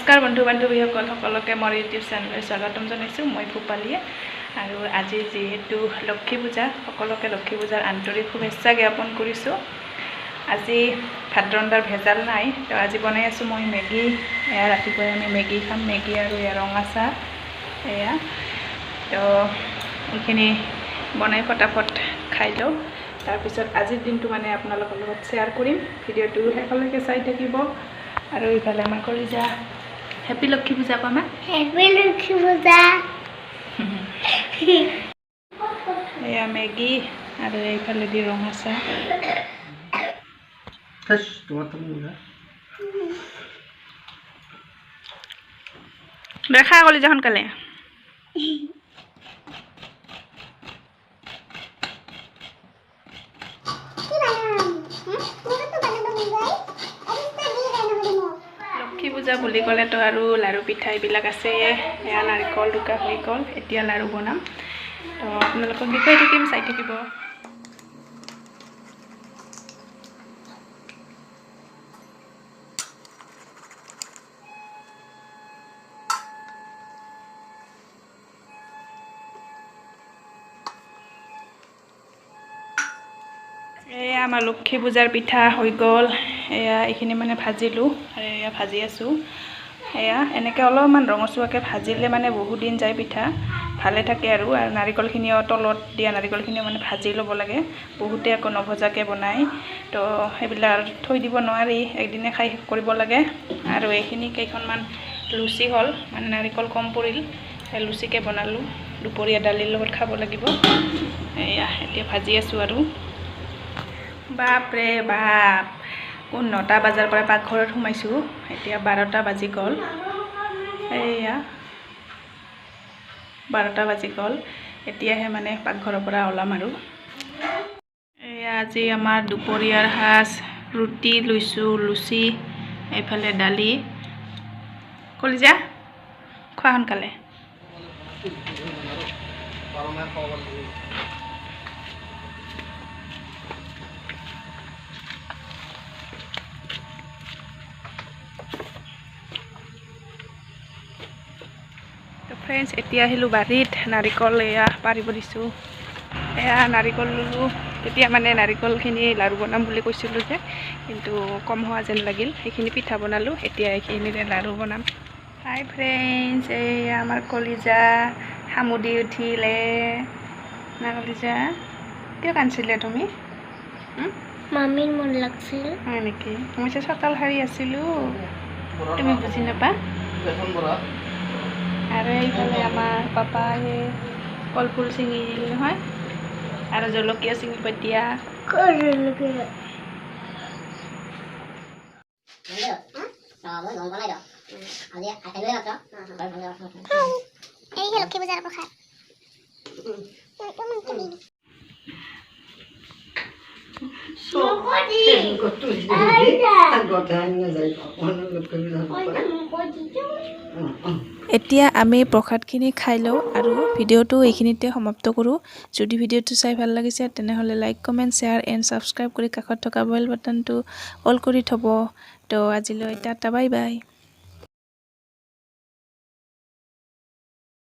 নমস্কাৰ বন্ধু বান্ধৱীসকল সকলোকে মোৰ ইউটিউব চেনেললৈ স্বাগতম জনাইছোঁ। মই ভূপালীয়ে আৰু আজি যিহেতু লক্ষ্মী পূজা, সকলোকে লক্ষ্মী পূজাৰ আন্তৰিক শুভেচ্ছা জ্ঞাপন কৰিছোঁ। আজি ভাত ৰন্ধাৰ ভেজাল নাই, তো আজি বনাই আছোঁ মই মেগী। এয়া ৰাতিপুৱাই আমি মেগী খাম, মেগী আৰু এয়া ৰঙা চাহ। এয়া তো এইখিনি বনাই ফটাফট খাই লওঁ, তাৰপিছত আজিৰ দিনটো মানে আপোনালোকৰ লগত শ্বেয়াৰ কৰিম। ভিডিঅ'টো শেষলৈকে চাই থাকিব। আৰু এইফালে আমাৰ কলিজা হেপী লক্ষ্মী পূজা পামা। হেপী লক্ষ্মী পূজা। এয়া মেগী আৰু এইফালে দি ৰঙা চাহ। দেখা কলিজা সোনকালে। লক্ষ্মী পূজা বুলি ক'লেতো আৰু লাড়ু পিঠা এইবিলাক আছে। এয়া নাৰিকল ৰুকা হৈ গ'ল, এতিয়া লাড়ু বনাম। তো আপোনালোকক দেখুৱাই থাকিম, চাই থাকিব। এয়া আমাৰ লক্ষ্মী পূজাৰ পিঠা হৈ গ'ল। এয়া এইখিনি মানে ভাজিলোঁ আৰু এয়া ভাজি আছোঁ। এয়া এনেকৈ অলপমান ৰঙচুৱাকৈ ভাজিলে মানে বহুত দিন যায় পিঠা, ভালে থাকে। আৰু নাৰিকলখিনিও তলত দিয়া নাৰিকলখিনিও মানে ভাজি ল'ব লাগে। বহুতে আকৌ নভজাকৈ বনায়, তো সেইবিলাক থৈ দিব নোৱাৰি, একদিনে খাই শেষ কৰিব লাগে। আৰু এইখিনি কেইখনমান লুচি হ'ল, মানে নাৰিকল কম পৰিল, সেই লুচিকৈ বনালোঁ। দুপৰীয়া দালিৰ লগত খাব লাগিব। এয়া এতিয়া ভাজি আছোঁ আৰু বাপৰে বাপ, কোন 9টা বজাৰ পৰা পাকঘৰত সোমাইছোঁ, এতিয়া 12টা বাজি গ'ল। এয়া 12টা বাজি গ'ল, এতিয়াহে মানে পাকঘৰৰ পৰা ওলাম আৰু। এয়া আজি আমাৰ দুপৰীয়াৰ সাজ, ৰুটি লৈছোঁ, লুচি, এইফালে দালি। কলিজা খোৱা সোনকালে। ফ্ৰেণ্ডছ, এতিয়া আহিলোঁ বাৰীত, নাৰিকল এয়া পাৰিব দিছোঁ। এয়া নাৰিকল ল'লোঁ, তেতিয়া মানে নাৰিকলখিনি লাড়ু বনাম বুলি কৈছিলোঁ যে, কিন্তু কম হোৱা যেন লাগিল, সেইখিনি পিঠা বনালোঁ। এতিয়া এইখিনিৰে লাড়ু বনাম। হাই ফ্ৰেণ্ডছ, এয়া আমাৰ কলিজা সামুদি উঠিলে না। কলিজা কিয় কান্দিছিলে তুমি? মামীৰ মন লাগছিল। হয় নেকি? মই যে চোতাল সাৰি আছিলোঁ, তুমি বুজি নাপা। আৰু এইফালে আমাৰ পাপায়ে কলফুল ছিঙিল নহয়, আৰু জলকীয়া ছিঙিব এতিয়া। লক্ষ্মী পূজাৰ প্ৰসাদ। এতিয়া আমি প্ৰসাদখিনি খাই লওঁ আৰু ভিডিঅ'টো এইখিনিতে সমাপ্ত কৰোঁ। যদি ভিডিঅ'টো চাই ভাল লাগিছে তেনেহ'লে like, comment, share and subscribe কৰি কাষত থকা বেল বাটনটো অল কৰি থ'ব। তো আজিলৈ টাটা, বাই বাই।